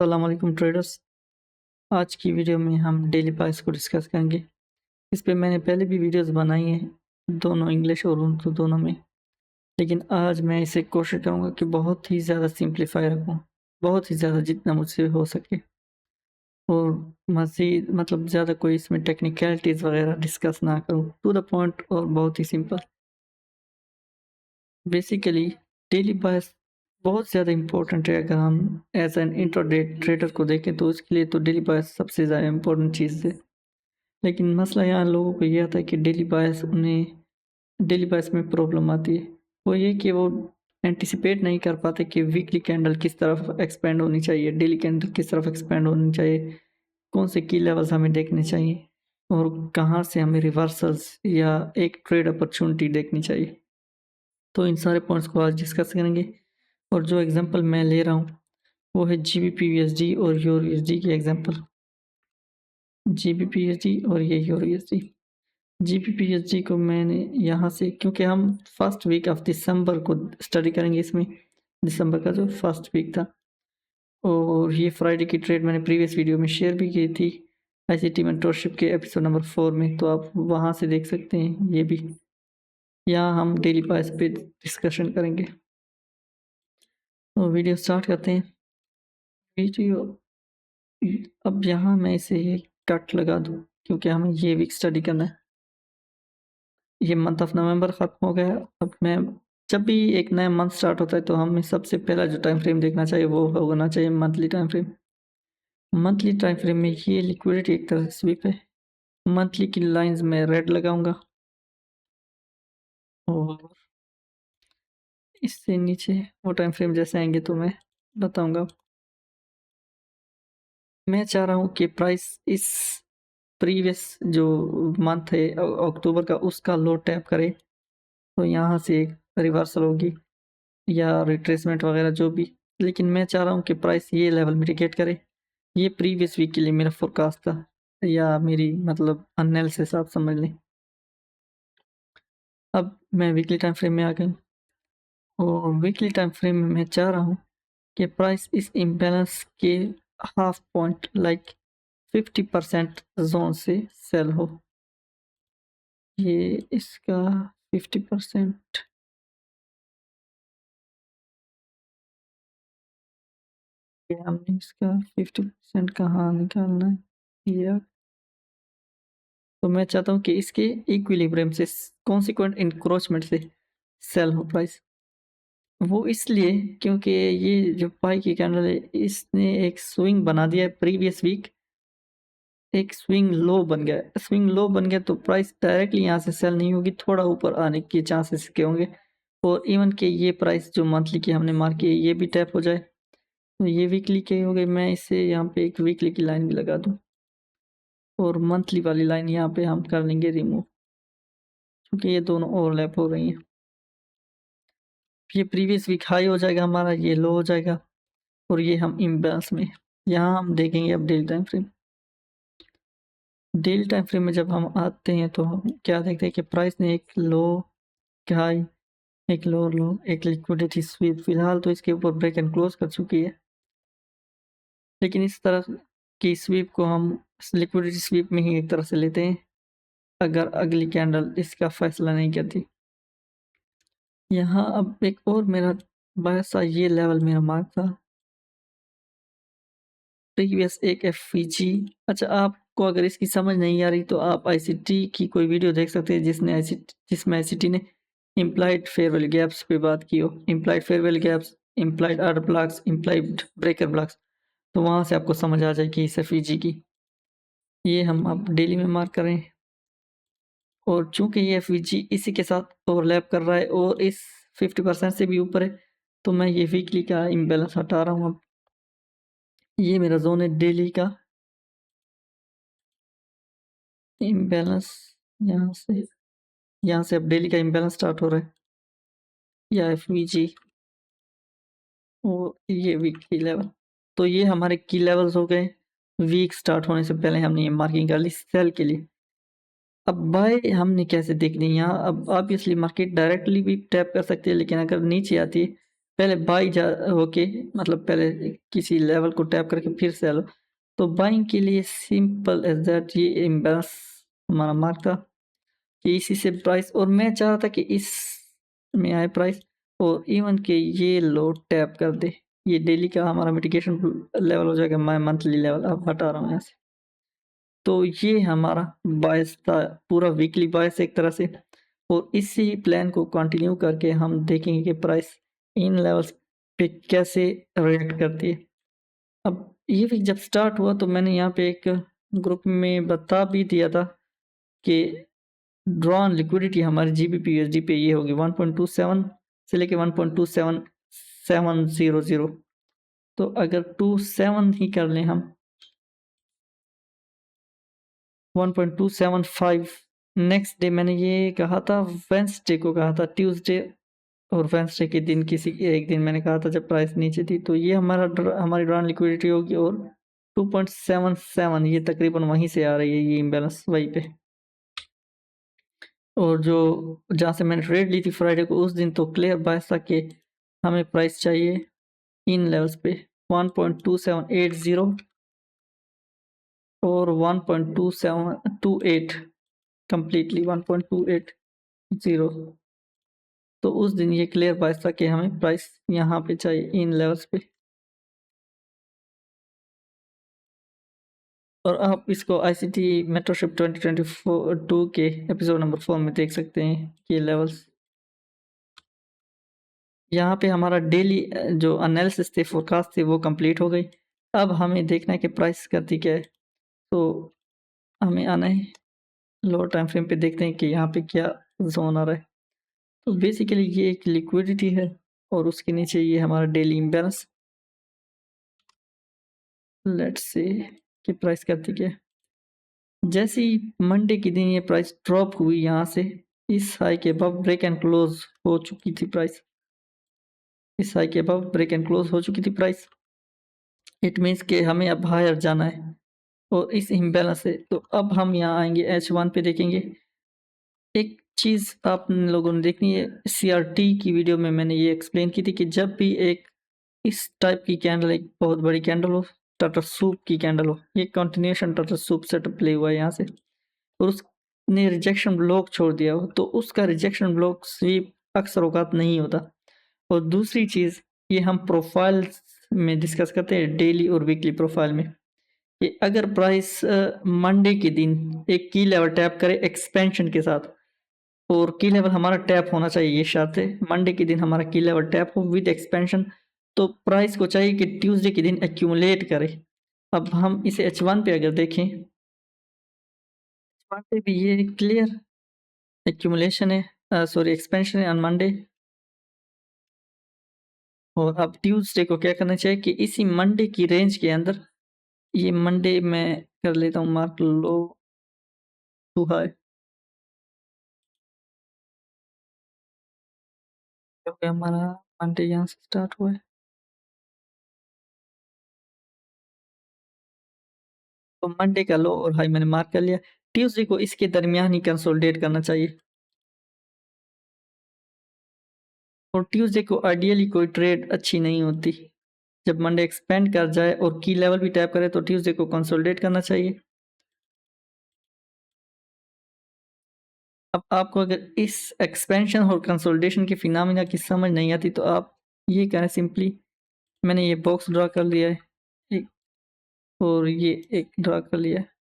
अस्सलाम वालेकुम ट्रेडर्स। आज की वीडियो में हम डेली बायस को डिस्कस करेंगे। इस पे मैंने पहले भी वीडियोस बनाई हैं, दोनों इंग्लिश और उर्दू दोनों में। लेकिन आज मैं इसे कोशिश करूँगा कि बहुत ही ज़्यादा सिंप्लीफाई रखूँ, बहुत ही ज़्यादा जितना मुझसे हो सके। और मज़ीद मतलब ज़्यादा कोई इसमें टेक्निकलिटीज़ वगैरह डिस्कस ना करूँ, टू द पॉइंट और बहुत ही सिंपल। बेसिकली डेली बायस बहुत ज़्यादा इम्पोर्टेंट है। अगर हम एज एन इंट्राडे ट्रेडर को देखें तो उसके लिए तो डेली बायस सबसे ज़्यादा इम्पोर्टेंट चीज़ है। लेकिन मसला यहाँ लोगों को ये आता है कि डेली बायस में प्रॉब्लम आती है। वो ये कि वो एंटिसिपेट नहीं कर पाते कि वीकली कैंडल किस तरफ एक्सपेंड होनी चाहिए, डेली कैंडल किस तरफ एक्सपेंड होनी चाहिए, कौन से की लेवल्स हमें देखने चाहिए और कहाँ से हमें रिवर्सल्स या एक ट्रेड अपॉर्चुनिटी देखनी चाहिए। तो इन सारे पॉइंट्स को आज डिस्कस करेंगे। और जो एग्जांपल मैं ले रहा हूँ वो है जीबीपीयूएसडी और यूएसडी की एग्जांपल। जीबीपीयूएसडी और ये यूएसडी। जीबीपीएसडी को मैंने यहाँ से, क्योंकि हम फर्स्ट वीक ऑफ दिसंबर को स्टडी करेंगे इसमें, दिसंबर का जो फर्स्ट वीक था। और ये फ्राइडे की ट्रेड मैंने प्रीवियस वीडियो में शेयर भी की थी आईसीटी मेंटरशिप के एपिसोड नंबर 4 में, तो आप वहाँ से देख सकते हैं। ये भी यहाँ हम डेली बायस पे डिस्कशन करेंगे। तो वीडियो स्टार्ट करते हैं। वीडियो अब यहाँ मैं इसे ये कट लगा दूँ क्योंकि हमें ये वीक स्टडी करना है। ये मंथ ऑफ नवंबर ख़त्म हो गया। अब मैं जब भी एक नया मंथ स्टार्ट होता है तो हमें सबसे पहला जो टाइम फ्रेम देखना चाहिए वो होना चाहिए monthly time frame. Monthly time frame में ये लिक्विडिटी एक तरह से स्वीप है। मंथली की लाइंस में रेड लगाऊंगा और इससे नीचे वो टाइम फ्रेम जैसे आएंगे तो मैं बताऊंगा। मैं चाह रहा हूँ कि प्राइस इस प्रीवियस जो मंथ है अक्टूबर का, उसका लो टैप करे तो यहाँ से एक रिवर्सल होगी या रिट्रेसमेंट वगैरह जो भी। लेकिन मैं चाह रहा हूँ कि प्राइस ये लेवल मिटिगेट करे। ये प्रीवियस वीक के लिए मेरा फोरकास्ट था या मेरी मतलब एनालिसिस आप समझ लें। अब मैं वीकली टाइम फ्रेम में आ गई और वीकली टाइम फ्रेम में मैं चाह रहा हूँ कि प्राइस इस इम्बैलेंस के हाफ पॉइंट लाइक 50% जोन से सेल हो। ये इसका 50%, ये हमने इसका 50% कहाँ निकालना है ये। तो मैं चाहता हूँ कि इसके इक्विलिब्रियम से कॉन्सिक्वेंट इंक्रोचमेंट से सेल हो प्राइस। वो इसलिए क्योंकि ये जो पाई की कैंडल है इसने एक स्विंग बना दिया है प्रीवियस वीक, एक स्विंग लो बन गया है। स्विंग लो बन गया तो प्राइस डायरेक्टली यहाँ से सेल नहीं होगी, थोड़ा ऊपर आने के चांसेस के होंगे। और इवन के ये प्राइस जो मंथली की हमने मार्क की है ये भी टैप हो जाए तो ये वीकली के हो गए। मैं इसे यहाँ पे एक वीकली की लाइन भी लगा दूँ और मंथली वाली लाइन यहाँ पे हम कर लेंगे रिमूव क्योंकि ये दोनों ओवरलैप हो गई हैं। ये प्रीवियस वीक हाई हो जाएगा हमारा, ये लो हो जाएगा और ये हम इम्बैलेंस में। यहाँ हम देखेंगे अब daily time frame. Daily time frame में जब हम आते हैं तो हम क्या देखते हैं कि प्राइस ने एक लो, हाई, एक लो, एक लिक्विडिटी स्वीप, फिलहाल तो इसके ऊपर ब्रेक एंड क्लोज कर चुकी है। लेकिन इस तरह की स्वीप को हम लिक्विडिटी स्वीप में ही एक तरह से लेते हैं अगर अगली कैंडल इसका फैसला नहीं करती। यहाँ अब एक और मेरा बायस सा ये लेवल मेरा मार्क था प्रीवियस एक एफवीजी। अच्छा, आपको अगर इसकी समझ नहीं आ रही तो आप आईसीटी की कोई वीडियो देख सकते हैं जिसमें आईसीटी ने इम्प्लाइड फेयर वैल्यू गैप्स पे बात की हो। Implied fair value gaps, implied order blocks, implied breaker blocks, तो वहाँ से आपको समझ आ जाएगी इस एफवीजी की। ये हम अब डेली में मार्क करें और चूंकि ये एफवीजी इसी के साथ ओवरलैप कर रहा है और इस 50% से भी ऊपर है तो मैं ये वीकली का इम्बैलेंस हटा रहा हूँ। अब ये मेरा जोन है डेली का इम्बैलेंस। यहाँ से अब डेली का इम्बैलेंस स्टार्ट हो रहा है या एफवीजी और ये वीक की लेवल। तो ये हमारे की लेवल्स हो गए। वीक स्टार्ट होने से पहले हमने ये मार्किंग कर ली सेल के लिए। अब बाय हमने कैसे देखनी है यहाँ। अब ऑब्वियसली मार्केट डायरेक्टली भी टैप कर सकती है लेकिन अगर नीचे आती है पहले बाई होके मतलब पहले किसी लेवल को टैप करके फिर सेल। तो बाइंग के लिए सिंपल एज दैट ये इम्बैलेंस हमारा मार्क था कि इसी से प्राइस, और मैं चाह रहा था कि इस में आए प्राइस और इवन के ये लो टैप कर दे। ये डेली का हमारा मिटिगेशन लेवल हो जाएगा, मैं मंथली लेवल अब हटा रहा हूँ यहाँ से। तो ये हमारा बायस था, पूरा वीकली बायस एक तरह से। और इसी प्लान को कंटिन्यू करके हम देखेंगे कि प्राइस इन लेवल्स पे कैसे रिएक्ट करती है। अब ये वीक जब स्टार्ट हुआ तो मैंने यहाँ पे एक ग्रुप में बता भी दिया था कि ड्रॉन लिक्विडिटी हमारी जीबीपी यूएसडी पे ये होगी 1.27 से लेके 1.27700। तो अगर 27 ही कर लें हम 1.275। नेक्स्ट डे मैंने ये कहा था, वेंसडे को कहा था, ट्यूसडे और वेंसडे के दिन किसी एक दिन मैंने कहा था जब प्राइस नीचे थी। तो ये हमारी ड्रॉन लिक्विडिटी होगी और 2.77 ये तकरीबन वहीं से आ रही है, ये इम्बैलेंस वहीं पे। और जो जहाँ से मैंने ट्रेड ली थी फ्राइडे को, उस दिन तो क्लियर बायस था कि हमें प्राइस चाहिए इन लेवल्स पे 1.2780 और 1.2728 कंप्लीटली 1.280। तो उस दिन ये क्लियर बायस था कि हमें प्राइस यहाँ पे चाहिए इन लेवल्स पे। और आप इसको ICT मेंटरशिप 2024 के एपिसोड नंबर 4 में देख सकते हैं ये लेवल्स। यहाँ पे हमारा डेली जो एनालिसिस थे, फोरकास्ट थे, वो कंप्लीट हो गई। अब हमें देखना है कि प्राइस करती क्या है। तो हमें आना है लोअर टाइम फ्रेम पे, देखते हैं कि यहाँ पे क्या जोन आ रहा है। तो बेसिकली ये एक लिक्विडिटी है और उसके नीचे ये हमारा डेली इम्बैलेंस। लेट्स से कि प्राइस करती क्या है। जैसे ही मंडे के दिन ये प्राइस ड्रॉप हुई यहाँ से, इस हाई के अबव ब्रेक एंड क्लोज हो चुकी थी प्राइस, इस हाई के अबव ब्रेक एंड क्लोज हो चुकी थी प्राइस। इट मीन्स कि हमें अब हायर जाना है और इस इम्बैलेंस से। तो अब हम यहाँ आएंगे H1 पे, देखेंगे एक चीज़ आप लोगों ने देखनी है। CRT की वीडियो में मैंने ये एक्सप्लेन की थी कि जब भी एक इस टाइप की कैंडल, एक बहुत बड़ी कैंडल हो, टर्टल सूप की कैंडल हो, ये continuation turtle soup setup play हुआ है यहाँ से, और उसने रिजेक्शन ब्लॉक छोड़ दिया हो, तो उसका रिजेक्शन ब्लॉक स्वीप अक्सर औकात नहीं होता। और दूसरी चीज़, ये हम प्रोफाइल में डिस्कस करते हैं, डेली और वीकली प्रोफाइल में, कि अगर प्राइस मंडे के दिन एक की लेवल टैप करे एक्सपेंशन के साथ, और की लेवल हमारा टैप होना चाहिए, ये शर्त है, मंडे के दिन हमारा की लेवल टैप हो विद एक्सपेंशन, तो प्राइस को चाहिए कि ट्यूसडे के दिन एक्यूमुलेट करे। अब हम इसे H1 पे अगर देखें, H1 पे भी ये क्लियर एक्यूमुलेशन है, सॉरी एक्सपेंशन है ऑन मंडे। और अब ट्यूसडे को क्या करना चाहिए कि इसी मंडे की रेंज के अंदर, ये मंडे में कर लेता हूँ मार्क लो टू हाई, क्योंकि हमारा मंडे यहाँ से स्टार्ट हुआ है। तो मंडे का लो और हाई मैंने मार्क कर लिया। ट्यूसडे को इसके दरमियान ही कंसोलिडेट करना चाहिए। और ट्यूसडे को आइडियली कोई ट्रेड अच्छी नहीं होती। जब मंडे एक्सपेंड कर जाए और की लेवल भी टैप करे तो ट्यूसडे को कंसोलिडेट करना चाहिए। अब आपको अगर इस एक्सपेंशन और कंसोलिडेशन के फिनोमेना की समझ नहीं आती तो आप ये करें, सिंपली मैंने ये बॉक्स ड्रा कर लिया है एक, और ये एक ड्रा कर लिया है।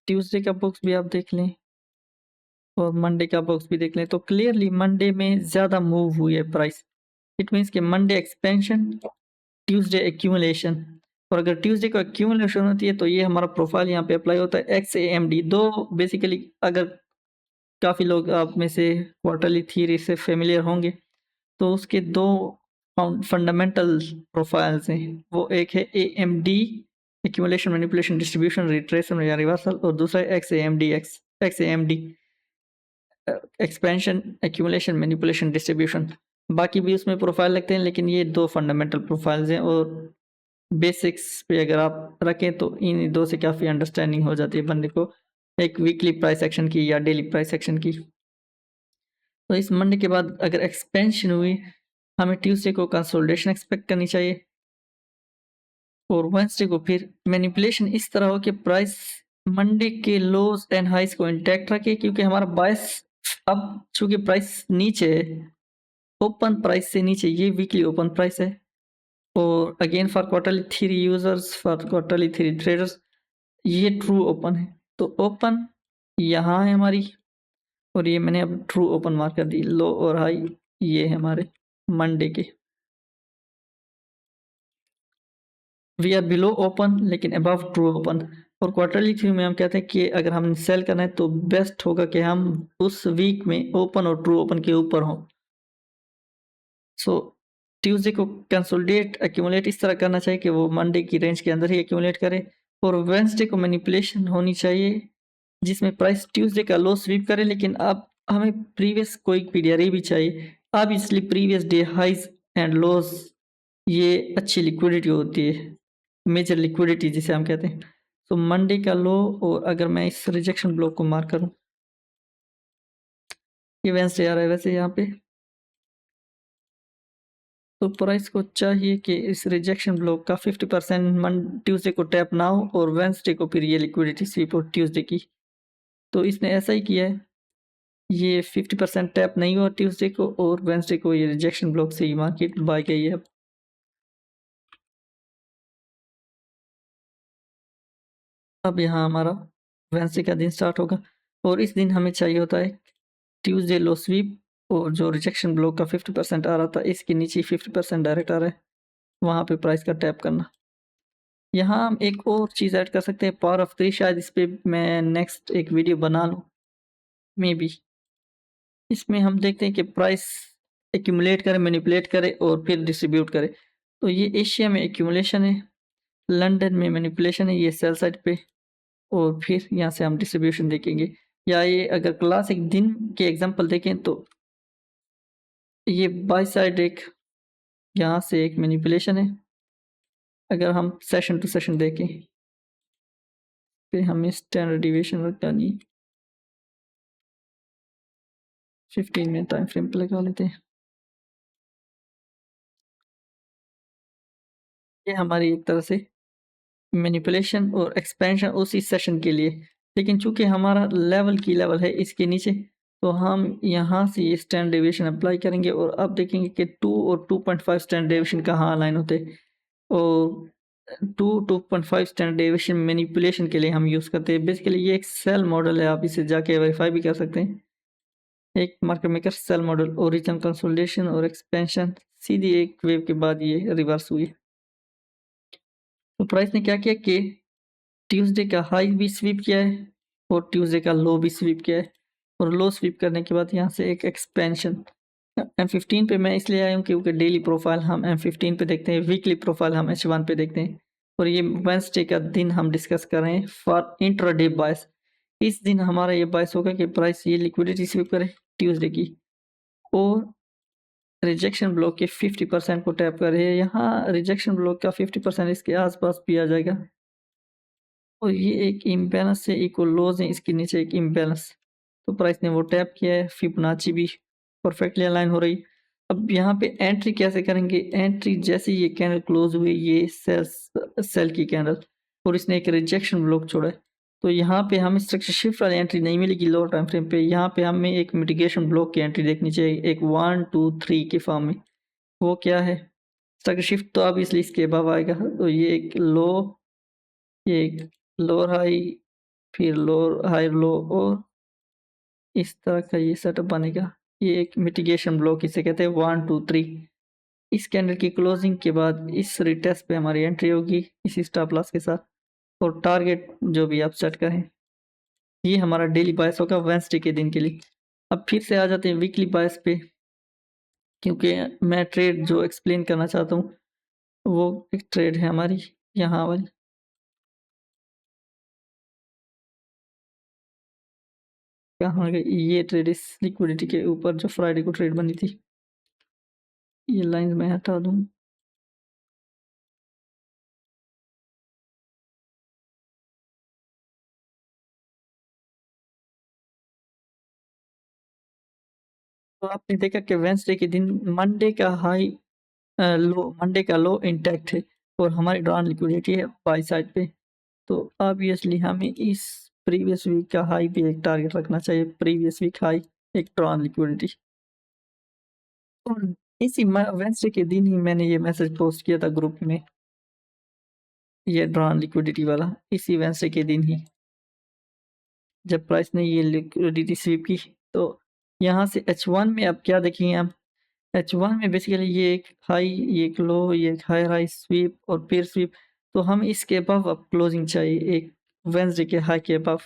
ट्यूसडे का बॉक्स भी आप देख लें और मंडे का बॉक्स भी देख लें, तो क्लियरली मंडे में ज़्यादा मूव हुई है प्राइस। इट मीन्स कि मंडे एक्सपेंशन, ट्यूसडे एक्यूमुलेशन। और अगर ट्यूसडे को एक्यूमुलेशन होती है तो ये हमारा प्रोफाइल यहाँ पे अप्लाई होता है XAMD। दो बेसिकली, अगर काफ़ी लोग आप में से क्वार्टरली थ्योरी से फेमिलियर होंगे तो उसके दो फंडामेंटल प्रोफाइल्स हैं। वो एक है AMD accumulation manipulation distribution retracement या रिवर्सल, और दूसरा है XAMD expansion accumulation manipulation distribution. बाकी भी उसमें प्रोफाइल लगते हैं, लेकिन ये दो फंडामेंटल प्रोफाइल्स हैं और बेसिक्स पे अगर आप रखें तो इन दो से काफ़ी अंडरस्टैंडिंग हो जाती है बंदे को। एक वीकली प्राइस एक्शन की या डेली प्राइस एक्शन की। तो इस मंडे के बाद अगर एक्सपेंशन हुई, हमें ट्यूसडे को कंसोलिडेशन एक्सपेक्ट करनी चाहिए और वेडनेसडे को फिर मैनिपुलेशन इस तरह हो कि प्राइस मंडे के लोज एंड हाइस को इंटैक्ट रखे, क्योंकि हमारा बायस अब चूंकि प्राइस नीचे है, ओपन प्राइस से नीचे, ये वीकली ओपन प्राइस है। और again for quarterly three users, for quarterly three traders, ये ट्रू ओपन है। तो ओपन यहाँ है हमारी, और ये मैंने अब ट्रू ओपन मार्क कर दी। लो और हाई ये है हमारे मंडे के। वी आर बिलो ओपन लेकिन अबव ट्रू ओपन। और क्वार्टरली थ्री में हम कहते हैं कि अगर हम सेल करना है तो बेस्ट होगा कि हम उस वीक में ओपन और ट्रू ओपन के ऊपर हों। सो ट्यूसडे को कंसोलिडेट एक्यूमुलेट इस तरह करना चाहिए कि वो मंडे की रेंज के अंदर ही एक्यूमुलेट करे। और वेडनेसडे को मैनिपुलेशन होनी चाहिए जिसमें प्राइस ट्यूसडे का लो स्वीप करे, लेकिन अब हमें प्रीवियस कोई पीडीआर भी चाहिए। अब इसलिए previous day highs and lows, ये अच्छी लिक्विडिटी होती है, मेजर लिक्विडिटी जिसे हम कहते हैं। तो मंडे का लो, और अगर मैं इस रिजेक्शन ब्लॉक को मार्क करूं, ये वेडनेसडे आ रहा है वैसे यहाँ पे, तो प्राइस को चाहिए कि इस रिजेक्शन ब्लॉक का 50% ट्यूसडे को टैप ना हो और वेडनेसडे को फिर ये लिक्विडिटी स्वीप हो ट्यूसडे की। तो इसने ऐसा ही किया है, ये 50% टैप नहीं हुआ ट्यूसडे को, और वेडनेसडे को ये रिजेक्शन ब्लॉक से ही मार्केट बाय गई है। अब यहाँ हमारा वेडनेसडे का दिन स्टार्ट होगा, और इस दिन हमें चाहिए होता है ट्यूसडे लो स्वीप, और जो रिजेक्शन ब्लॉक का 50% आ रहा था इसके नीचे 50% डायरेक्ट आ रहा है, वहाँ पे प्राइस का टैप करना। यहाँ हम एक और चीज़ ऐड कर सकते हैं, पावर ऑफ थ्री, शायद इस पे मैं नेक्स्ट एक वीडियो बना लूँ मे बी। इसमें हम देखते हैं कि प्राइस एक्यूमुलेट करे, मैनिपुलेट करे और फिर डिस्ट्रीब्यूट करे। तो ये एशिया में एक्यूमुलेशन है, लंदन में मैनिपुलेशन है, ये सेल साइड पे, और फिर यहाँ से हम डिस्ट्रीब्यूशन देखेंगे। या ये अगर क्लास एक दिन के एग्जांपल देखें तो ये बाय साइड एक, यहाँ से एक मैनिपुलेशन है। अगर हम सेशन टू सेशन देखें, फिर हमें स्टैंडर्ड डिविएशन लगानी 15 मिनट टाइम फ्रेम पे लगा लेते हैं। ये हमारी एक तरह से मैनिपुलेशन और एक्सपेंशन उसी सेशन के लिए, लेकिन चूंकि हमारा लेवल की लेवल है इसके नीचे, तो हम यहाँ से ये स्टैंडर्ड डेविएशन अप्लाई करेंगे और अब देखेंगे कि 2 और 2.5 स्टैंडर्ड डेविएशन कहाँ अलाइन होते हैं। और 2.5 स्टैंडर्ड डेविएशन मैनिपुलेशन के लिए हम यूज़ करते हैं। बेसिकली ये एक सेल मॉडल है, आप इसे जाके वेरीफाई भी कर सकते हैं। एक market maker sell model, origin, consolidation और एक्सपेंशन, सीधी एक वेव के बाद ये रिवर्स हुई। तो प्राइस ने क्या किया कि ट्यूसडे का हाई भी स्वीप किया है और ट्यूसडे का लो भी स्वीप किया है, और लो स्वीप करने के बाद यहाँ से एक एक्सपेंशन M15 पे मैं इसलिए आया हूँ क्योंकि डेली प्रोफाइल हम M15 पे देखते हैं, वीकली प्रोफाइल हम H1 पे देखते हैं, और ये वेडनेसडे का दिन हम डिस्कस कर रहे हैं फॉर इंट्राडे बायस। इस दिन हमारा ये बायस होगा कि प्राइस ये लिक्विडिटी स्वीप करे ट्यूसडे की, और रिजेक्शन ब्लॉक के 50% को टैप करे। यहाँ रिजेक्शन ब्लॉक का 50% इसके आसपास भी आ जाएगा, और ये एक इम्बैलेंस से इक्वल लोज है, इसके नीचे एक इम्बैलेंस, तो प्राइस ने वो टैप किया है। फिबोनाची भी परफेक्टली अलाइन हो रही। अब यहाँ पे एंट्री कैसे करेंगे? एंट्री जैसे ये कैंडल क्लोज हुई, ये सेल की कैंडल, और इसने एक रिजेक्शन ब्लॉक छोड़ा है, तो यहाँ पे हमें स्ट्रक्चर शिफ्ट वाली एंट्री नहीं मिलेगी लोअर टाइम फ्रेम पे। यहाँ पे हमें एक मिटिगेशन ब्लॉक की एंट्री देखनी चाहिए, एक 1 2 3 के फॉर्म में। वो क्या है? स्ट्रक्चर शिफ्ट तो अब इसलिए इसके अबव आएगा, तो ये एक लो, ये एक लोअर हाई, फिर लोअर हाई लो, और इस तरह का ये सेटअप बनेगा। ये एक मिटिगेशन ब्लॉक इसे कहते हैं 1 2 3। इस कैंडल की क्लोजिंग के बाद इस रिटेस्ट पे हमारी एंट्री होगी इसी स्टॉप लॉस के साथ, और टारगेट जो भी आप सेट करें। ये हमारा डेली बायस होगा वेडनेसडे के दिन के लिए। अब फिर से आ जाते हैं वीकली बायस पे, क्योंकि मैं ट्रेड जो एक्सप्लेन करना चाहता हूँ वो एक ट्रेड है हमारी यहाँ वाली। कहाँ गई ये ट्रेड? इस लिक्विडिटी के ऊपर जो फ्राइडे को ट्रेड बनी थी, ये लाइन मैं हटा दूँ। तो आपने देखा कि वेंसडे के दिन मंडे का हाई मंडे का लो इंटैक्ट है और हमारी ड्रॉन लिक्विडिटी है बाई साइड पे। तो ऑब्वियसली हमें इस प्रीवियस वीक का हाई भी एक टारगेट रखना चाहिए, प्रीवियस वीक हाई एक ड्रॉन लिक्विडिटी। और इसी वेंसडे के दिन ही मैंने ये मैसेज पोस्ट किया था ग्रुप में, ये ड्रॉन लिक्विडिटी वाला, इसी वेंसडे के दिन ही जब प्राइस ने ये लिक्विडिटी स्वीप की। तो यहाँ से H1 में अब क्या देखेंगे हम, H1 में बेसिकली ये एक हाई, ये एक लो, ये एक हायर हाई स्वीप और फिर स्वीप। तो हम इसके अबव अब क्लोजिंग चाहिए, एक वेंसडे के हाई के अबव।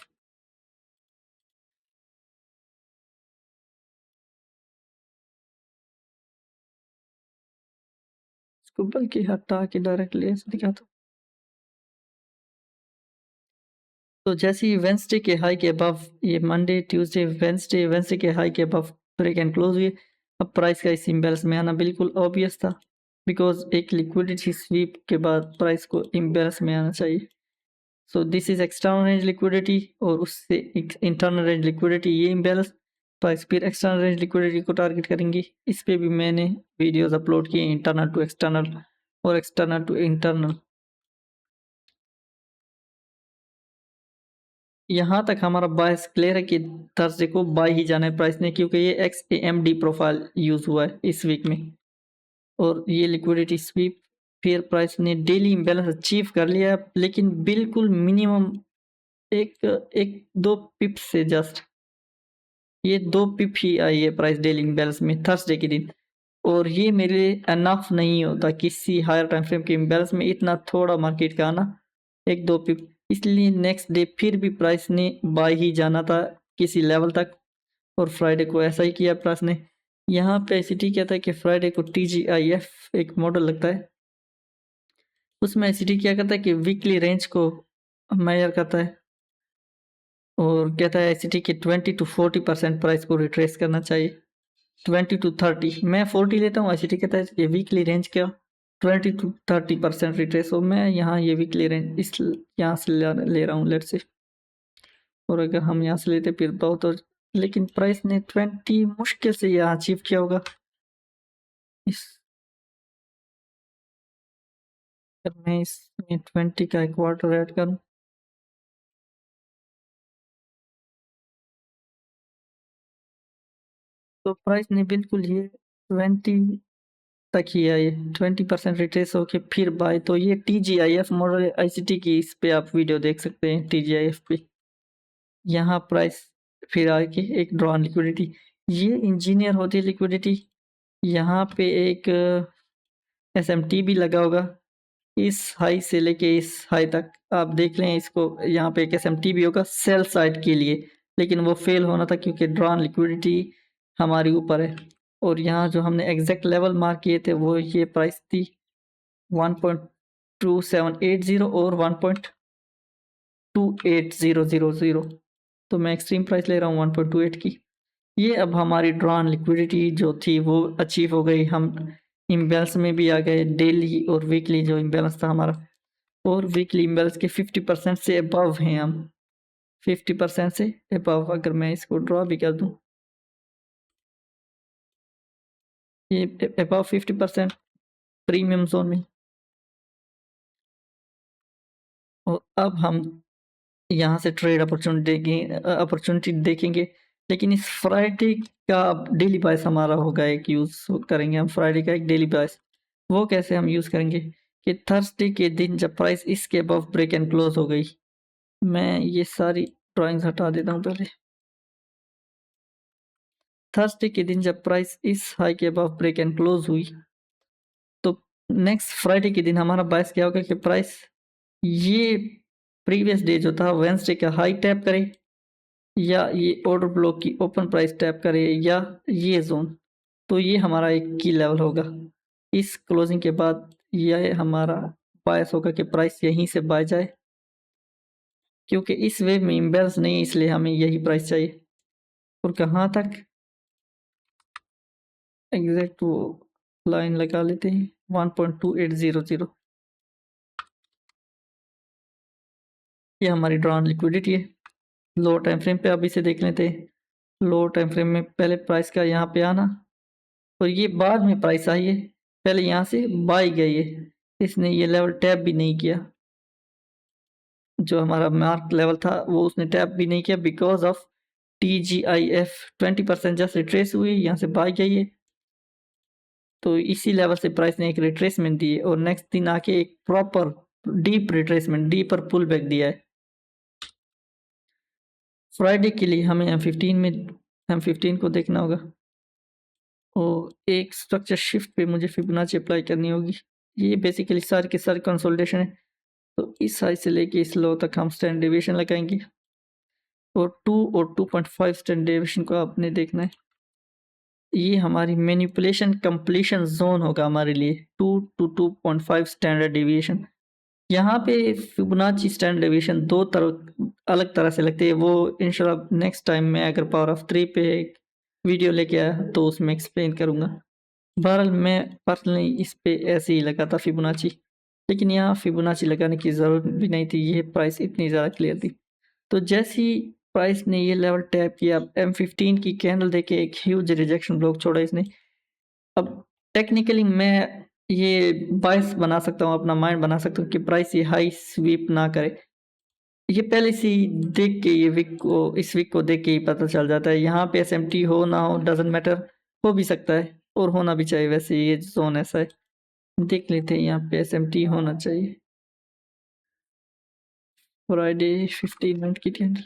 इसको बल्कि हटा के डायरेक्टली ऐसे दिखाता हूँ। तो जैसे ही वेंसडे के हाई के अबव, ये मंडे ट्यूसडे वेंसडे, वेंसडे के हाई के अबव ब्रेक एंड क्लोज हुए, अब प्राइस का इस इम्बैलेंस में आना बिल्कुल ऑब्वियस था, बिकॉज एक लिक्विडिटी स्वीप के बाद प्राइस को इम्बैलेंस में आना चाहिए। So this is external range liquidity और उससे इंटरनल रेंज लिक्विडिटी, ये इम्बैलेंस प्राइस फिर एक्सटर्नल रेंज लिक्विडिटी को टारगेट करेंगे। इस पे भी मैंने वीडियोस अपलोड किए, इंटरनल टू एक्सटर्नल और एक्सटर्नल टू इंटरनल। यहाँ तक हमारा बायस क्लियर है कि थर्सडे को बाय ही जाना है प्राइस ने, क्योंकि ये XAMD प्रोफाइल यूज हुआ है इस वीक में और ये लिक्विडिटी स्वीप, फिर प्राइस ने डेली इम्बैलेंस अचीव कर लिया, लेकिन बिल्कुल मिनिमम एक एक दो पिप्स से जस्ट, ये 2 पिप ही आई है प्राइस डेली इम्बैलेंस में थर्सडे के दिन। और ये मेरे लिए एनफ नहीं होता किसी हायर टाइम फ्रेम के इम्बैलेंस में, इतना थोड़ा मार्केट का आना, एक दो पिप। इसलिए नेक्स्ट डे फिर भी प्राइस ने बाय ही जाना था किसी लेवल तक और फ्राइडे को ऐसा ही किया प्राइस ने। यहाँ पे ICT कहता है कि फ्राइडे को TGIF एक मॉडल लगता है, उसमें ICT क्या करता है कि वीकली रेंज को मेजर करता है और कहता है ICT के 20 to 40% प्राइस को रिट्रेस करना चाहिए, 20 to 30, मैं 40 लेता हूँ, ICT कहता है कि वीकली रेंज क्या 20 to 30% रिट्रेस हो। मैं यहाँ ये वीकली रेंज इस यहाँ से ले रहा हूँ लेट्स से, और अगर हम यहाँ से लेते फिर तो लेकिन प्राइस ने 20 मुश्किल से यहाँ अचीव किया होगा। इस अगर मैं इसमें 20 का एक क्वार्टर ऐड करूँ तो प्राइस ने बिल्कुल ये 20 तक ही आई, 20% रिट्रेस होके फिर बाय। तो ये TGIF मॉडल ICT की, इस पे आप वीडियो देख सकते हैं TGIF पे। यहाँ प्राइस फिर आके एक ड्रॉन लिक्विडिटी, ये इंजीनियर होती है लिक्विडिटी। यहाँ पे एक SMT भी लगा होगा इस हाई से लेके इस हाई तक, आप देख लें इसको। यहाँ पे एक SMT भी होगा सेल साइड के लिए, लेकिन वो फेल होना था क्योंकि ड्रॉन लिक्विडिटी हमारे ऊपर है। और यहाँ जो हमने एग्जैक्ट लेवल मार्क किए थे वो ये प्राइस थी 1.2780 और 1.28000। तो मैं एक्सट्रीम प्राइस ले रहा हूँ 1.28 की। ये अब हमारी ड्रॉन लिक्विडिटी जो थी वो अचीव हो गई, हम इम्बैलेंस में भी आ गए डेली और वीकली जो इम्बैलेंस था हमारा, और वीकली इम्बैलेंस के 50% से अबव हैं हम, 50% से अबव। अगर मैं इसको ड्रॉ भी कर दूं, ये अबव 50% प्रीमियम जोन में। और अब हम यहाँ से ट्रेड अपॉर्चुनिटी देखेंगे, लेकिन इस फ्राइडे का डेली बायस हमारा होगा, एक यूज करेंगे हम फ्राइडे का एक डेली बायस। वो कैसे हम यूज करेंगे कि थर्सडे के दिन जब प्राइस इसके अबव ब्रेक एंड क्लोज हो गई, मैं ये सारी ड्राइंग्स हटा देता हूँ पहले। थर्सडे के दिन जब प्राइस इस हाई के अबव ब्रेक एंड क्लोज हुई, तो नेक्स्ट फ्राइडे के दिन हमारा बायस क्या होगा कि प्राइस ये प्रीवियस डे जो था वेंसडे का हाई टैप करे, या ये ऑर्डर ब्लॉक की ओपन प्राइस टैप करे, या ये जोन। तो ये हमारा एक की लेवल होगा इस क्लोजिंग के बाद। यह हमारा बायस होगा कि प्राइस यहीं से बाय जाए, क्योंकि इस वेव में इम्बैलेंस नहीं है, इसलिए हमें यही प्राइस चाहिए। और कहाँ तक एग्जैक्ट वो लाइन लगा लेते हैं 1.2800। ये हमारी ड्रॉन लिक्विडिटी है, लो टाइम फ्रेम पे आप इसे देख लेते हैं लो टाइम फ्रेम में पहले प्राइस का यहाँ पे आना और ये बाद में प्राइस आई है, पहले यहाँ से बाई गई है, इसने ये लेवल टैप भी नहीं किया, जो हमारा मार्क लेवल था वो उसने टैप भी नहीं किया because of TGIF 20% just retrace हुई, यहाँ से बाई गई है, तो इसी लेवल से प्राइस ने एक रिट्रेसमेंट दी है और नेक्स्ट दिन आके एक proper deep retracement, deeper pull back दिया है। फ्राइडे के लिए हमें M15 को देखना होगा और एक स्ट्रक्चर शिफ्ट पे मुझे फिबोनाची अप्लाई करनी होगी। ये बेसिकली सारे के सारे कंसोलिडेशन है, तो इस हाई से लेके इस लो तक हम स्टैंडर्ड डेविएशन लगाएंगे और 2 और 2.5 स्टैंडर्ड डेविएशन को आपने देखना है। ये हमारी मैनिपुलेशन कंप्लीशन जोन होगा हमारे लिए 2 to 2.5 स्टैंडर्ड डेविएशन। यहाँ पे फिबोनाची स्टैंडर्ड डेविएशन दो तरह अलग तरह से लगते हैं, वो इंशाल्लाह नेक्स्ट टाइम में अगर पावर ऑफ 3 पे वीडियो लेके आया तो उसमें एक्सप्लेन करूँगा। बहरहाल मैं पर्सनली इस पे ऐसे ही लगाता फिबोनाची, लेकिन यहाँ फिबोनाची लगाने की ज़रूरत भी नहीं थी, ये प्राइस इतनी ज़्यादा क्लियर थी। तो जैसे ही प्राइस ने ये लेवल टैप किया, M15 की कैंडल देके एक ह्यूज रिजेक्शन ब्लॉक छोड़ा इसने। अब टेक्निकली मैं ये बायस बना सकता हूँ, अपना माइंड बना सकता हूँ कि प्राइस ये हाई स्वीप ना करे। ये पहले से ही देख के ये इस वीक को देख के ही पता चल जाता है। यहाँ पे SMT हो ना हो डजंट मैटर, हो भी सकता है और होना भी चाहिए, वैसे ये जोन ऐसा है। देख लेते हैं, यहाँ पे SMT होना चाहिए। फ्राइडे 15 मिनट की कैंडल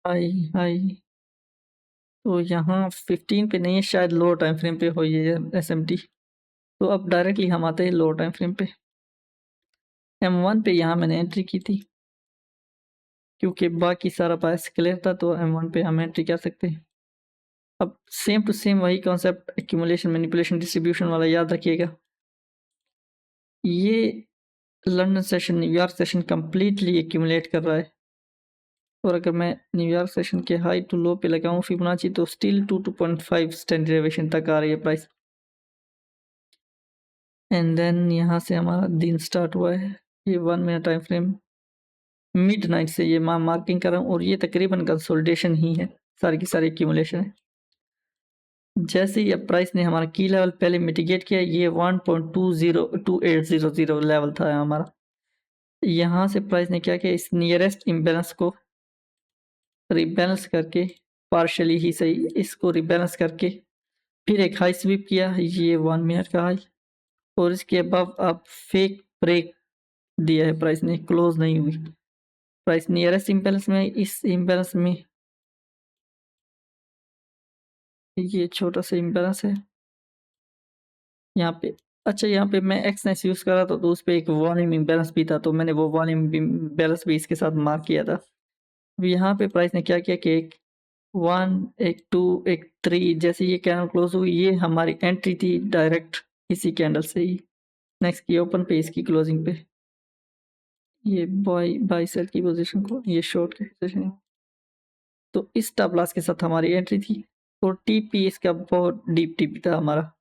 हाई हाई, तो यहाँ 15 पे नहीं है, शायद लो टाइम फ्रेम पे हो ये SMT। तो अब डायरेक्टली हम आते हैं लो टाइम फ्रेम पे। M1 पे यहाँ मैंने एंट्री की थी क्योंकि बाकी सारा बायस क्लियर था, तो M1 पे हम एंट्री कर सकते हैं। अब सेम टू सेम वही कॉन्सेप्ट एक्यूमुलेशन मैनिपुलेशन डिस्ट्रीब्यूशन वाला याद रखिएगा। ये London session New York session completely accumulate कर रहा है और अगर मैं न्यूयॉर्क सेशन के हाई टू लो पे लगाऊं फिबोनाची तो स्टिल 2.5 स्टैंडर्ड डेविएशन तक आ रही है प्राइस। एंड देन यहाँ से हमारा दिन स्टार्ट हुआ है। ये 1 minute time frame mid night से ये मैं मार्किंग कर रहा हूँ और ये तकरीबन कंसोलिडेशन ही है, सारी की सारी एक्यूमुलेशन है। जैसे ही अब प्राइस ने हमारा की लेवल पहले मिटिगेट किया, ये 1.20800 लेवल था हमारा। यहाँ से प्राइस ने क्या किया, इस नियरेस्ट इम्बेलेंस को रिबैलेंस करके, पार्शली ही सही, इसको रिबैलेंस करके फिर एक हाई स्वीप किया, ये 1 मिनट का हाई, और इसके अबव अब फेक ब्रेक दिया है प्राइस ने, क्लोज नहीं हुई प्राइस नियरेस्ट इम्बेलेंस में। इस इम्बेलेंस में ये छोटा सा इम्बेलेंस है यहाँ पे। अच्छा, यहाँ पे मैं एक्सनेस यूज कर रहा था तो उस पे एक वॉल्यूम इम्बेलेंस भी था, तो मैंने वो वॉल्यूम इम्बेलेंस भी इसके साथ मार्क किया था। अब यहाँ पे प्राइस ने क्या किया कि एक 1 एक 2 एक 3 जैसे ये कैंडल क्लोज हुई, ये हमारी एंट्री थी डायरेक्ट इसी कैंडल से ही। नेक्स्ट की ओपन पे, इसकी क्लोजिंग पे ये बाई सेल की पोजीशन को, ये शॉर्ट की पोजीशन, तो इस स्टॉप लॉस के साथ हमारी एंट्री थी और टीपी इसका बहुत डीप टीपी था हमारा।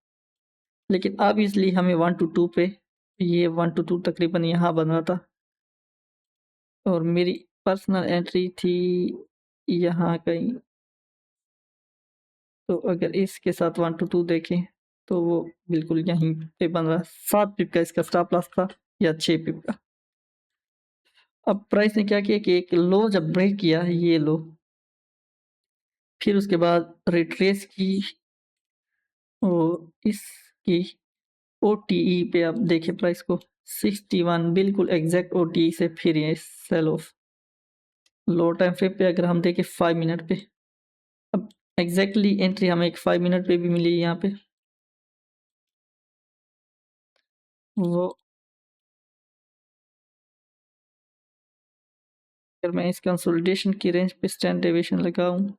लेकिन ऑब्वियसली हमें 1 to 2 पे, ये 1 to 2 तकरीबन यहाँ बन रहा था और मेरी पर्सनल एंट्री थी यहाँ कहीं। तो अगर इसके साथ 1 to 2 देखें तो वो बिल्कुल यहीं पे बन रहा। 7 पिप का इसका स्टॉप लॉस था या 6 पिप का। अब प्राइस ने क्या किया कि एक लो जब ब्रेक किया, ये लो, फिर उसके बाद रिट्रेस की और इसकी OTE पे आप देखें प्राइस को 61 बिल्कुल एग्जैक्ट OTE से फिर ये sell off. Low time frame पे अगर हम देखें 5 मिनट पे, अब एग्जैक्टली एंट्री हमें एक 5 मिनट पे भी मिली यहाँ पे, वो अगर मैं इस कंसोलिडेशन की रेंज पे स्टैंडर्ड डेविएशन लगाऊं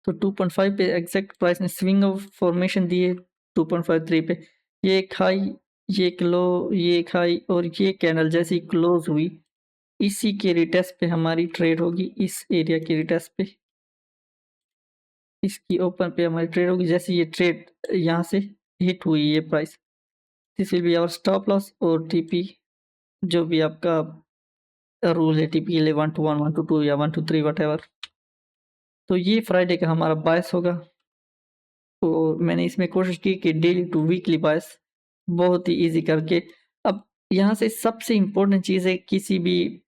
तो 2.5 पे एग्जैक्ट प्राइस ने स्विंग ऑफ फॉर्मेशन दिए 2.53 पे, ये एक हाई, ये एक लो, ये एक हाई, और ये कैंडल जैसी क्लोज हुई इसी के रिटेस्ट पे हमारी ट्रेड होगी, इस एरिया के रिटेस्ट पे, इसकी ओपन पे हमारी ट्रेड होगी। जैसे ये ट्रेड यहाँ से हिट हुई ये price, this will be our stop loss और टीपी जो भी आपका रूल है टीपीएल 1 to 1, 1 to 2 या 1 to 3 व्हाटएवर। तो ये फ्राइडे का हमारा बायस होगा। तो मैंने इसमें कोशिश की कि डेली टू वीकली बायस बहुत ही ईज़ी करके। अब यहाँ से सबसे इम्पोर्टेंट चीज़ है किसी भी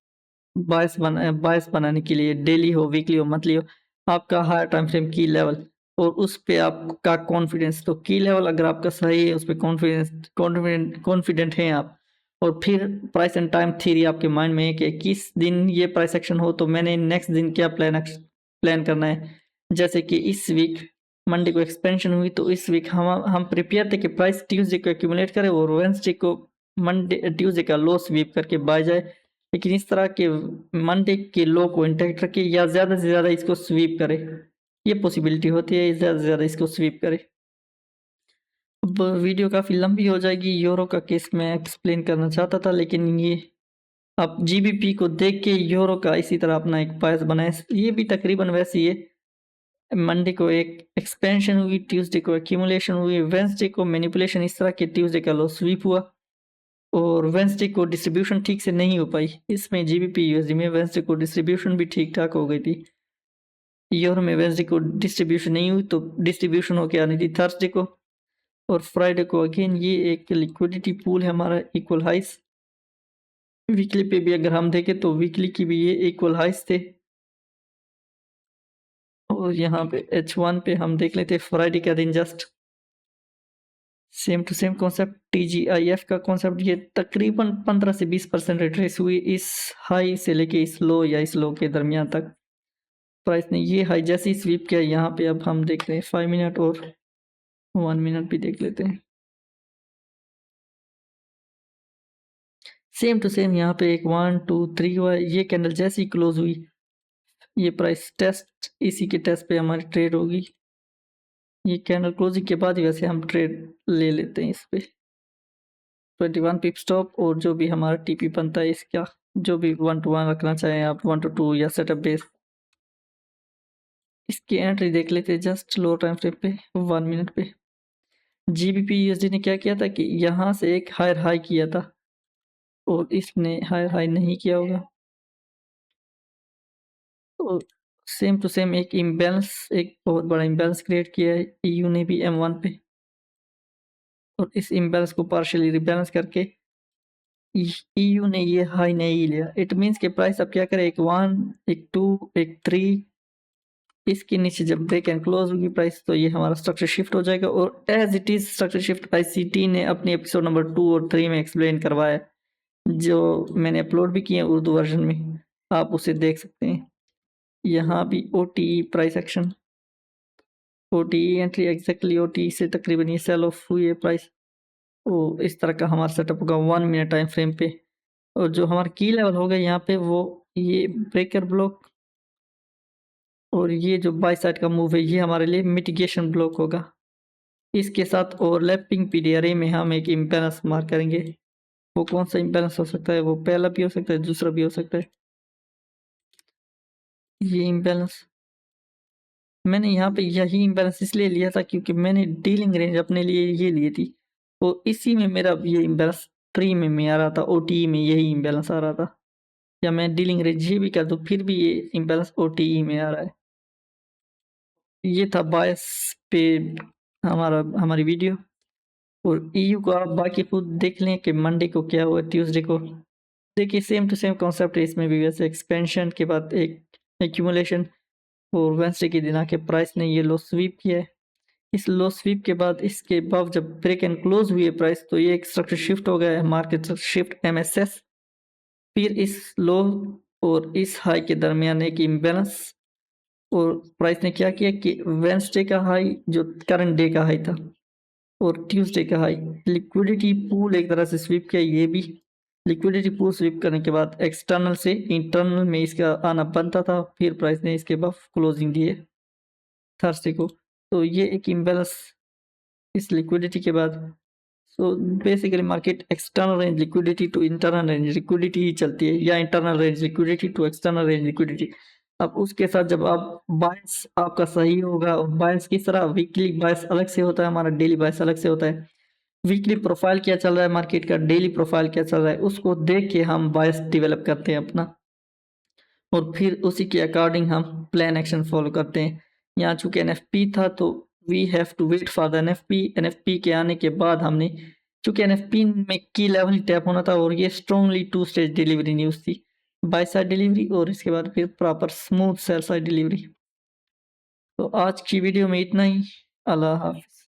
बायस बनाने के लिए, डेली हो, वीकली हो, मंथली हो, आपका हायर टाइम फ्रेम की लेवल और उस पे आपका कॉन्फिडेंस। तो की लेवल अगर आपका सही है, उस पे कॉन्फिडेंट हैं आप, और फिर प्राइस एंड टाइम थ्योरी आपके माइंड में है कि किस दिन ये प्राइस एक्शन हो तो मैंने नेक्स्ट दिन क्या प्लान करना है। जैसे कि इस वीक मंडे को एक्सपेंशन हुई, तो इस वीक हम प्रिपेयर थे कि प्राइस ट्यूसडे को एक्यूमुलेट करे और वेडनेसडे को ट्यूसडे का लो स्वीप करके बाय जाए। लेकिन इस तरह के मंडे के लो को इंटैक्ट रखे या ज़्यादा से ज़्यादा इसको स्वीप करे, ये पॉसिबिलिटी होती है, ज़्यादा से ज़्यादा इसको स्वीप करे। अब वीडियो काफ़ी लंबी हो जाएगी, यूरो का केस मैं एक्सप्लेन करना चाहता था, लेकिन ये आप जीबीपी को देख के यूरो का इसी तरह अपना एक बायस बनाए। ये भी तकरीबन वैसी है। मंडे को एक एक्सपेंशन हुई, ट्यूसडे को एक्यूमुलेशन हुई, वेडनेसडे को मैनिपुलेशन, इस तरह के ट्यूसडे का लो स्वीप हुआ और वेडनेसडे को डिस्ट्रीब्यूशन ठीक से नहीं हो पाई। इसमें जीबीपी यूएसडी में वेडनेसडे को डिस्ट्रीब्यूशन भी ठीक ठाक हो गई थी। यूरो में वेडनेसडे को डिस्ट्रीब्यूशन नहीं हुई, तो डिस्ट्रीब्यूशन होके आनी थी थर्सडे को। और फ्राइडे को अगेन ये एक लिक्विडिटी पूल है हमारा, इक्वल हाइस। वीकली पे भी अगर हम देखें तो वीकली की भी ये इक्वल हाइस थे। और यहाँ पे H1 पे हम देख लेते फ्राइडे का दिन just same to same concept, TGIF का कॉन्सेप्ट। ये तकरीबन 15 से 20% रिट्रेस हुई इस हाई से लेके इस लो या इस लो के दरमियान तक। प्राइस ने ये हाई जैसे ही स्वीप किया, यहाँ पे अब हम देख रहे हैं 5 मिनट और 1 मिनट भी देख लेते हैं। सेम टू सेम यहाँ पे एक 1 2 3 हुआ। ये कैंडल जैसी क्लोज हुई, ये प्राइस टेस्ट, इसी के टेस्ट पे हमारी ट्रेड होगी। ये कैंडल क्लोजिंग के बाद ही वैसे हम ट्रेड ले लेते हैं इस पे 21 पिप स्टॉप, और जो भी हमारा टीपी बनता है इसका, जो भी 1 to 1 रखना चाहें आप, 1 to 2 या सेटअप बेस। इसकी एंट्री देख लेते हैं जस्ट लो टाइम फ्रेम पे 1 मिनट पे। जीबीपी यूएसडी ने क्या किया था कि यहाँ से एक हायर हाई किया था और इसने हायर हाई नहीं किया होगा, तो सेम टू सेम एक इम्बैलेंस, एक बहुत बड़ा इम्बैलेंस क्रिएट किया है ईयू ने भी M1 पे, और इस इम्बैलेंस को पार्शियली रिबैलेंस करके ईयू ने ये हाई नहीं लिया। इट मींस के प्राइस अब क्या करे, एक 1 एक 2 एक 3, इसके नीचे जब ब्रेक एंड क्लोज होगी प्राइस, तो ये हमारा स्ट्रक्चर शिफ्ट हो जाएगा। और as it is structure shift ICT ने अपने एपिसोड नंबर 2 और 3 में एक्सप्लेन करवाया, जो मैंने अपलोड भी किए उर्दू वर्जन में, आप उसे देख सकते हैं। यहाँ भी ओटीई प्राइस एक्शन, ओटीई एंट्री एग्जैक्टली ओटीई से तकरीबन ये सेल ऑफ हुई है प्राइस। तो इस तरह का हमारा सेटअप होगा 1 मिनट टाइम फ्रेम पे। और जो हमारा की लेवल होगा यहाँ पे, वो ये ब्रेकर ब्लॉक और ये जो बाई साइड का मूव है, ये हमारे लिए मिटिगेशन ब्लॉक होगा। इसके साथ ओवरलैपिंग पीडीआरए में हम एक इम्बैलेंस मार्क करेंगे। वो कौन सा इम्बैलेंस हो सकता है, वो पहला भी हो सकता है, दूसरा भी हो सकता है। ये इम्बैलेंस मैंने यहाँ पे यही इम्बैलेंस इसलिए लिया था क्योंकि मैंने डीलिंग रेंज अपने लिए ये ली थी, तो इसी में मेरा ये इम्बैलेंस प्रीमियम में आ रहा था, ओटीई में यही इम्बैलेंस आ रहा था। या मैं डीलिंग रेंज ये भी कर दूँ फिर भी ये इम्बैलेंस ओटीई में आ रहा है। ये था बायस पे हमारी वीडियो। और ईयू को आप बाकी खुद देख लें कि मंडे को क्या हुआ, ट्यूसडे को। देखिए सेम टू सेम कॉन्सेप्ट है इसमें भी, वैसे एक्सपेंशन के बाद एक एक्यूमुलेशन, और वेडनेसडे के दिन आके प्राइस ने ये लो स्वीप किया है। इस लो स्वीप के बाद इसके बाद जब ब्रेक एंड क्लोज हुई है प्राइस, तो ये एक स्ट्रक्चर शिफ्ट हो गया है, मार्केट शिफ्ट एमएसएस। फिर इस लो और इस हाई के दरमियान एक इम्बैलेंस, और प्राइस ने क्या किया कि वेडनेसडे का हाई जो करंट डे का हाई था और ट्यूसडे का हाई, लिक्विडिटी पूल एक तरह से स्वीप किया। ये भी लिक्विडिटी पूल स्वीप करने के बाद एक्सटर्नल से इंटरनल में इसका आना बनता था, फिर प्राइस ने इसके बाद क्लोजिंग दी है थर्सडे को। तो ये एक इम्बैलेंस इस लिक्विडिटी के बाद। So basically market external range liquidity to internal range liquidity ही चलती है, या internal range liquidity to external range liquidity. अब उसके साथ जब आप बायस आपका सही होगा, और बायस किस तरह, वीकली बायस अलग से होता है, हमारा डेली बायस अलग से होता है। वीकली प्रोफाइल क्या चल रहा है मार्केट का, डेली प्रोफाइल क्या चल रहा है, उसको देख के हम बायस डेवलप करते हैं अपना, और फिर उसी के अकॉर्डिंग हम प्लान एक्शन फॉलो करते हैं। यहाँ चूंकि एनएफपी था तो we have to wait for the NFP. NFP के आने के बाद हमने, चूंकि एनएफपी में की लेवल टैप होना था, और ये स्ट्रॉन्गली 2 स्टेज डिलीवरी न्यूज थी, बाय साइड डिलीवरी और इसके बाद फिर proper smooth sell side delivery. तो आज की वीडियो में इतना ही। अल्लाह हाफिज।